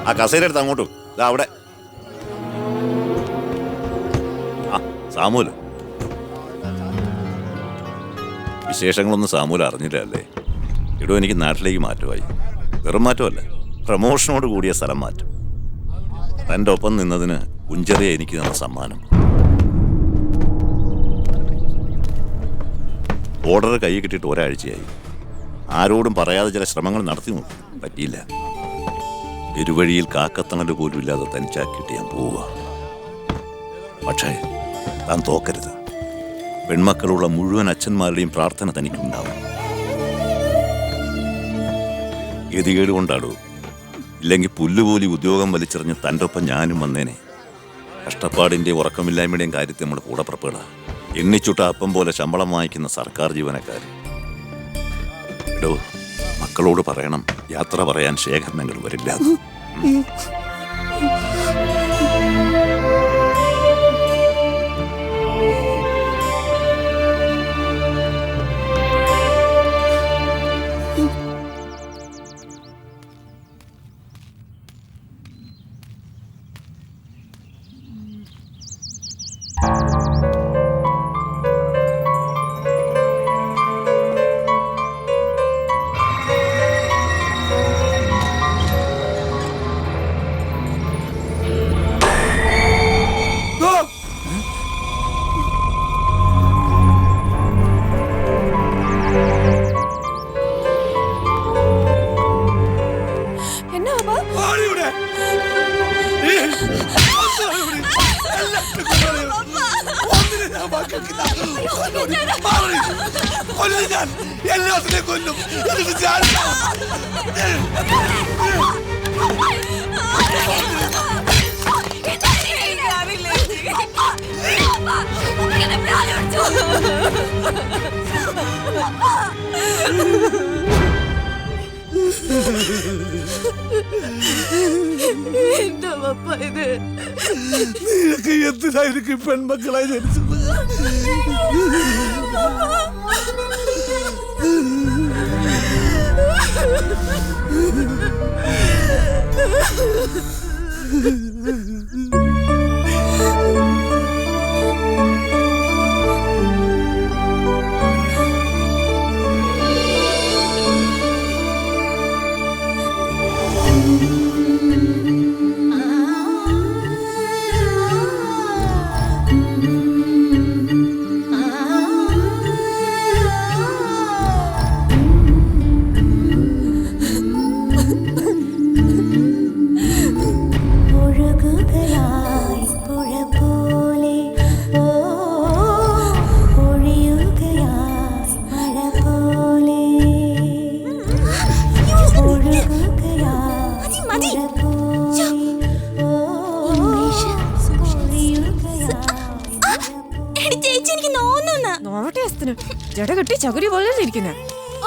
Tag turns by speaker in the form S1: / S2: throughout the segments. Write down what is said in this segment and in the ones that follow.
S1: ആ കസേര എടുത്ത് അങ്ങോട്ടും ഇതാ അവിടെ. ആ സാമൂല്, വിശേഷങ്ങളൊന്നും സാമൂല് അറിഞ്ഞില്ല അല്ലേ? ഇടോ, എനിക്ക് നാട്ടിലേക്ക് മാറ്റമായി. വെറും മാറ്റമല്ല, പ്രമോഷനോട് കൂടിയ സ്ഥലം മാറ്റം. തൻ്റെ ഒപ്പം നിന്നതിന് കുഞ്ചറിയ എനിക്ക് തന്ന സമ്മാനം. ഓർഡർ കൈ കിട്ടിയിട്ട് ഒരാഴ്ചയായി. ആരോടും പറയാതെ ചില ശ്രമങ്ങൾ നടത്തി നോക്കി, പറ്റിയില്ല. ഇരുവഴിയിൽ കാക്കത്തങ്ങൽ പോലും ഇല്ലാതെ തനിച്ചാക്കിയിട്ട് ഞാൻ പോവുക. പക്ഷേ താൻ തോക്കരുത്. പെൺമക്കളുള്ള മുഴുവൻ അച്ഛന്മാരുടെയും പ്രാർത്ഥന തനിക്കുണ്ടാവും. ഗതികേട് കൊണ്ടാടൂ, ഇല്ലെങ്കിൽ പുല്ലുപോലി ഉദ്യോഗം വലിച്ചെറിഞ്ഞ് തൻ്റെ ഒപ്പം ഞാനും വന്നേനെ. കഷ്ടപ്പാടിൻ്റെ ഉറക്കമില്ലായ്മയുടെയും കാര്യത്തിൽ നമ്മുടെ കൂടെ പുറപ്പെടുക. എണ്ണിച്ചുട്ട അപ്പം പോലെ ശമ്പളം വാങ്ങിക്കുന്ന സർക്കാർ ജീവനക്കാർ. എടോ, മക്കളോട് പറയണം യാത്ര പറയാൻ ശേഖരണങ്ങൾ വരില്ല.
S2: എല്ലാത്തിനെ കൊല്ലും.
S3: എന്താ പപ്പ ഇത്?
S2: നിനക്ക് എന്തിനായിരിക്കും പെൺമക്കളായി ജനിച്ചത്?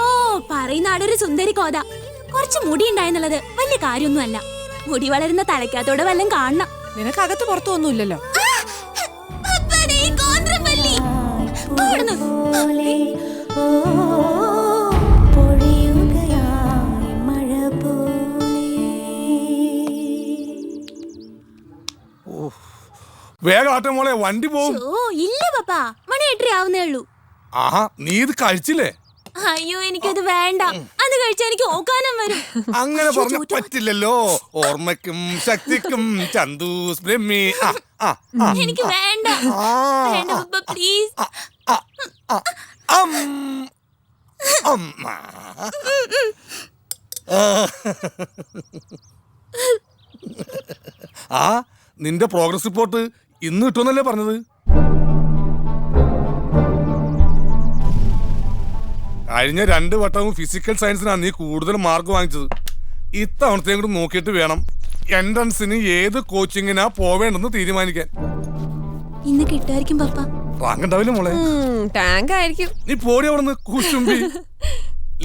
S3: ഓ, പറയുന്ന ആടൊരു സുന്ദരി കോത. കുറച്ച് മുടി ഉണ്ടായെന്നുള്ളത് വലിയ കാര്യമൊന്നുമല്ല. മുടി വളരുന്ന തലയ്ക്കകത്തോടെ വല്ലതും കാണണം.
S4: നിനക്കകത്ത് പുറത്തൊന്നുമില്ലല്ലോ.
S2: വേഗം ആട്ടെ മോളെ, വണ്ടി പോകും.
S3: ഇല്ല പപ്പാ, മണി 8:30 ആവുന്നേ ഉള്ളൂ.
S2: ആഹാ, നീ ഇത് കഴിച്ചില്ലേ?
S3: അയ്യോ, എനിക്കത് വേണ്ട. അത് കഴിച്ചാൽ എനിക്ക് ഓക്കാനം വരും.
S2: അങ്ങനെ പറഞ്ഞ പറ്റില്ലല്ലോ. ഓർമ്മയ്ക്കും ശക്തിക്കും ചന്ദൂസ് ബ്രഹ്മി.
S3: എനിക്ക് വേണ്ട. വേണ്ട പപ്പ, പ്ലീസ്.
S2: ആ, നിന്റെ പ്രോഗ്രസ് റിപ്പോർട്ട് ഇന്ന് കിട്ടുമെന്നല്ലേ പറഞ്ഞത്? കഴിഞ്ഞ 2 വട്ടവും ഫിസിക്കൽ സയൻസിനാണ് നീ കൂടുതൽ മാർക്ക് വാങ്ങിച്ചത്. ഇത്തവണത്തെയും കൂടി നോക്കിയിട്ട് വേണം എൻട്രൻസിന് ഏത് കോച്ചിങ്ങിനാ പോവേണ്ടെന്ന് തീരുമാനിക്കാൻ.
S3: ഇന്ന് കിട്ടുമായിരിക്കും പപ്പ.
S2: റാങ്ക് ഉണ്ടാവില്ല മോളെ.
S4: ടാങ്ക് ആയിരിക്കും.
S2: നീ പോടി അവിടുന്ന് കുശുമ്പി.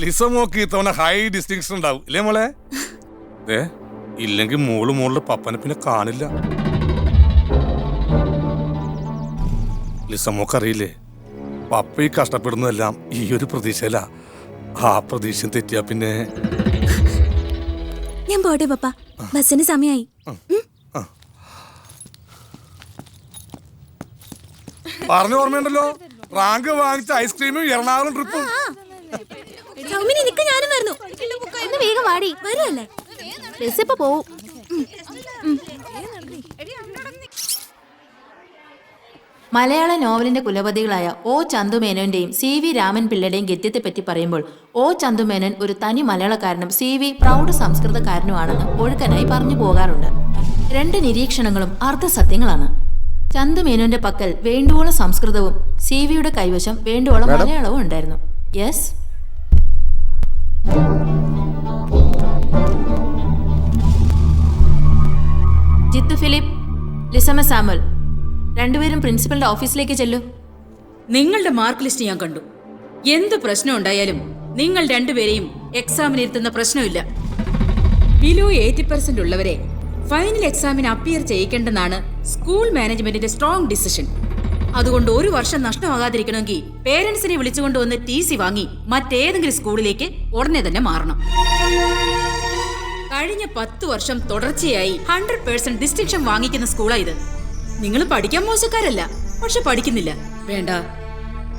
S2: ലിസമോക്ക് ഇത്തവണ ഹൈ ഡിസ്റ്റിങ്ഷൻ ഉണ്ടാവും ഇല്ലേ മോളെ? ഇല്ലെങ്കിൽ മോളുടെ പപ്പനെ പിന്നെ കാണില്ല. ലിസമോക്കറിയില്ലേ, പപ്പ ഈ കഷ്ടപ്പെടുന്നതെല്ലാം ഈ ഒരു പ്രതീക്ഷയില. ആ പ്രതീക്ഷ തെറ്റിയാ പിന്നെ
S3: ഞാൻ പോട്ടെ പപ്പ, ബസ്സിന് സമയമായി.
S2: പറഞ്ഞ ഓർമ്മയുണ്ടല്ലോ, റാങ്ക് വാങ്ങിച്ച ഐസ്ക്രീമും എറണാകുളം ട്രിപ്പും.
S3: സൗമിനി നിക്ക്, ഞാനും വരുന്നു. ഒന്ന് വേഗം വാടി, വരുമല്ലേ? ബസ് ഇപ്പൊ പോവും.
S5: മലയാള നോവലിന്റെ കുലപതികളായ ഒ ചന്തുമേനോന്റെയും സി വി രാമൻ പിള്ളയുടെയും ഗദ്യത്തെപ്പറ്റി പറയുമ്പോൾ ഒ ചന്തുമേനോൻ ഒരു തനി മലയാളക്കാരനും സി വി പ്രൗഢ സംസ്കൃതക്കാരനുമാണെന്ന് ഒഴുക്കനായി പറഞ്ഞു പോകാറുണ്ട്. രണ്ട് നിരീക്ഷണങ്ങളും അർദ്ധസത്യങ്ങളാണ്. ചന്തുമേനോന്റെ പക്കൽ വേണ്ടുവോളം സംസ്കൃതവും സി വിയുടെ കൈവശം വേണ്ടുവോളം മലയാളവും ഉണ്ടായിരുന്നു. യെസ്, ജിത്തു ഫിലിപ്പ്, ലിസമ സാമുൽ, രണ്ടുപേരും പ്രിൻസിപ്പലിന്റെ ഓഫീസിലേക്ക് ചെല്ലൂ.
S6: നിങ്ങളുടെ മാർക്ക് ലിസ്റ്റ് ഞാൻ കണ്ടു. എന്ത് പ്രശ്നം ഉണ്ടായാലും നിങ്ങൾ രണ്ടുപേരെയും എക്സാമിനിരുത്തുന്ന പ്രശ്നമില്ല. ബിലോ 80% ഉള്ളവരെ ഫൈനൽ എക്സാമിന് അപ്പിയർ ചെയ്യിക്കേണ്ടെന്നാണ് സ്കൂൾ മാനേജ്മെന്റിന്റെ സ്ട്രോങ് ഡിസിഷൻ. അതുകൊണ്ട് ഒരു വർഷം നഷ്ടമാകാതിരിക്കണമെങ്കിൽ പേരൻസിനെ വിളിച്ചുകൊണ്ടുവന്ന് TC വാങ്ങി മറ്റേതെങ്കിലും സ്കൂളിലേക്ക് ഉടനെ തന്നെ മാറണം. കഴിഞ്ഞ 10 വർഷം തുടർച്ചയായി 100% ഡിസ്റ്റിങ്ഷൻ വാങ്ങിക്കുന്ന സ്കൂളാ ഇത്. നിങ്ങൾ പഠിക്കാൻ മോശക്കാരല്ല, പക്ഷെ പഠിക്കുന്നില്ല. വേണ്ട,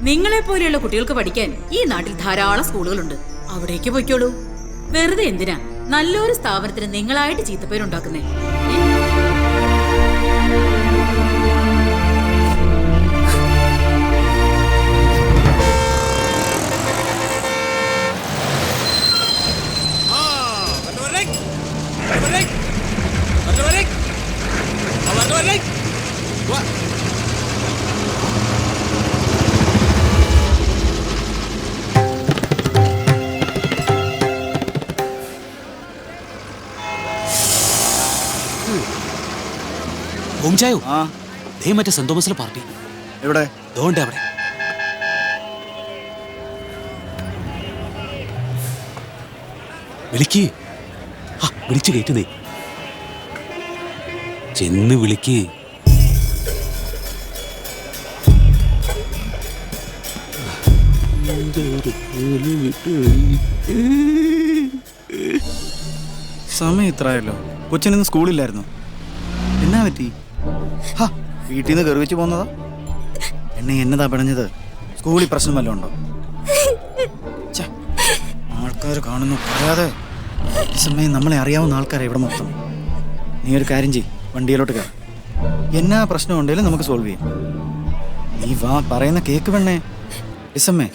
S6: നിങ്ങളെ പോലെയുള്ള കുട്ടികൾക്ക് പഠിക്കാൻ ഈ നാട്ടിൽ ധാരാളം സ്കൂളുകളുണ്ട്. അവിടേക്ക് പോയിക്കോളൂ. വെറുതെ എന്തിനാ നല്ലൊരു സ്ഥാപനത്തിന് നിങ്ങളായിട്ട് ചീത്തപ്പേരുണ്ടാക്കുന്നേ?
S7: ഓംചായോ, ദേ മറ്റേ സെന്റ് തോമസിലെ പാർട്ടി.
S8: എവിടെ?
S7: ദോണ്ടേ അവിടെ. വിളിക്ക്, വിളിച്ചു കയറ്റുന്നേ. ചെന്ന് വിളിക്ക്.
S8: സമയം ഇത്രയല്ലോ. കൊച്ചിനൊന്നും സ്കൂളില്ലായിരുന്നു. എന്നാ പറ്റി? വീട്ടിൽ നിന്ന് കയറി വെച്ച് പോന്നതാ? എന്നതാ പിടഞ്ഞത്? സ്കൂളിൽ പ്രശ്നം വല്ലതും ഉണ്ടോ? ആൾക്കാർ കാണുന്നു പറയാതെ. ഈ സമയം നമ്മളെ അറിയാവുന്ന ആൾക്കാരെ ഇവിടെ മൊത്തം. നീ ഒരു കാര്യം ചെയ്യ്, വണ്ടിയിലോട്ട് കയറി. എന്നാ പ്രശ്നം ഉണ്ടെങ്കിലും നമുക്ക് സോൾവ് ചെയ്യാം. നീ വാ, പറയുന്ന കേക്ക് വേണേ. ഡിസമ്മേ,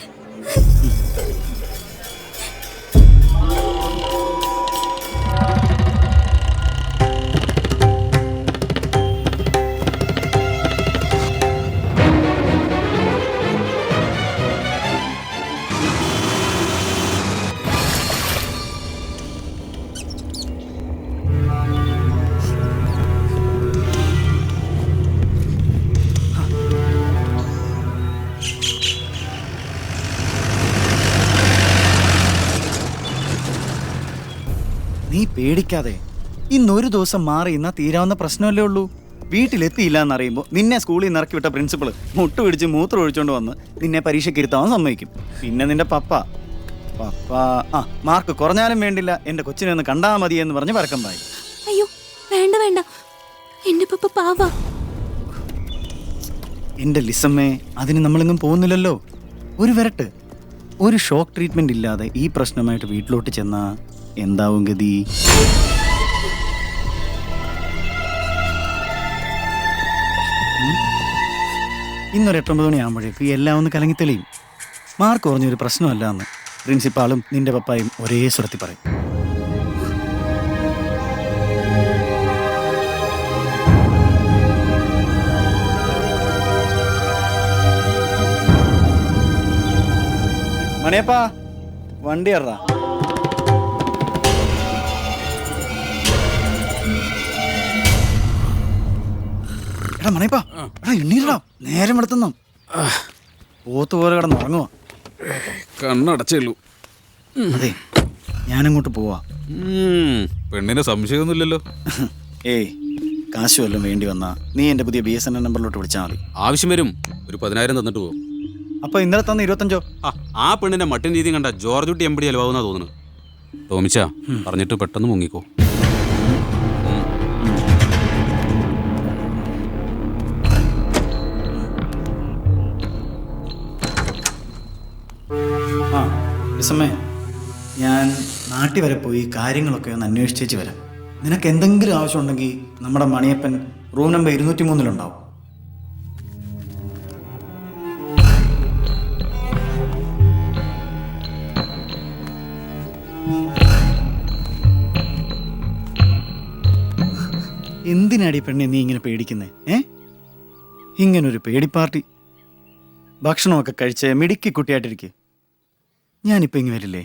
S8: നീ പേടിക്കാതെ. ഇന്നൊരു ദിവസം മാറി ഇന്നാ തീരാവുന്ന പ്രശ്നമല്ലേ ഉള്ളൂ. വീട്ടിലെത്തിയില്ല എന്നറിയുമ്പോൾ നിന്നെ സ്കൂളിൽ നിന്ന് ഇറക്കി വിട്ട പ്രിൻസിപ്പൾ മുട്ട് പിടിച്ച് മൂത്രം ഒഴിച്ചുകൊണ്ട് വന്ന് നിന്നെ പരീക്ഷയ്ക്ക് ഇരുത്താൻ സമ്മതിക്കും. പിന്നെ നിന്റെ പപ്പ മാർക്ക് കുറഞ്ഞാലും വേണ്ടില്ല, എന്റെ കൊച്ചിനെ ഒന്ന് കണ്ടാ മതി എന്ന് പറഞ്ഞ് പരക്കം പായി.
S3: അയ്യോ വേണ്ട വേണ്ട, എന്റെ പപ്പ പാവാ.
S8: എന്റെ ലിസമ്മേ, അതിന് നമ്മളെങ്ങും പോകുന്നില്ലല്ലോ. ഒരു വരട്ട്, ഒരു ഷോക്ക് ട്രീറ്റ്മെന്റ് ഇല്ലാതെ ഈ പ്രശ്നമായിട്ട് വീട്ടിലോട്ട് ചെന്നാ എന്താവും ഗതി? ഇന്നൊരു 8-9 മണിയാകുമ്പോഴേക്ക് എല്ലാം ഒന്ന് കലങ്ങി തെളിയും. മാർക്ക് കുറഞ്ഞൊരു പ്രശ്നമല്ല എന്ന് പ്രിൻസിപ്പാളും നിന്റെ പപ്പായും ഒരേ സ്വരത്തിൽ പറയും. മണിയപ്പാ, വണ്ടി ഇറ. എടാ മണിയപ്പാ, എടാ എണ്ണീരടാ, നേരം എടുത്തുന്നോ. പോത്ത് പോലെ കിടന്ന് ഉറങ്ങുവാ.
S7: കണ്ണടച്ചുള്ളൂ.
S8: അതെ, ഞാനങ്ങോട്ട് പോവാ.
S7: പെണ്ണിന് സംശയമൊന്നുമില്ലല്ലോ.
S8: ഏയ്, കാശ് വല്ലതും വേണ്ടി വന്നാ നീ എന്റെ പുതിയ BSNL നമ്പറിലോട്ട് വിളിച്ചാൽ മതി.
S7: ആവശ്യം വരും, ഒരു 10,000 തന്നിട്ട് പോകും.
S8: അപ്പൊ ഇന്നലെ തന്ന 25?
S7: ആ പെണ്ണിന്റെ മട്ടിൻ രീതി കണ്ട ജോർജ് കുട്ടി MD അലവാകുന്നാ തോന്നുന്നു. ടോമിച്ച പറഞ്ഞിട്ട് പെട്ടെന്ന് മുങ്ങിക്കോ.
S8: ആ ലിസമ്മേ, ഞാൻ നാട്ടിൽ വരെ പോയി കാര്യങ്ങളൊക്കെ ഒന്ന് അന്വേഷിച്ചേച്ച് വരാം. നിനക്ക് എന്തെങ്കിലും ആവശ്യമുണ്ടെങ്കിൽ നമ്മുടെ മണിയപ്പൻ റൂം നമ്പർ 203-ലുണ്ടാവും. എന്തിനാടി പെണ്ണെ നീ ഇങ്ങനെ പേടിക്കുന്നേ? ഇങ്ങനൊരു പേടിപ്പാർട്ടി. ഭക്ഷണമൊക്കെ കഴിച്ച് മിടുക്കി കുട്ടിയായിട്ടിരിക്കുക. ഞാനിപ്പോൾ ഇങ്ങ് വരില്ലേ?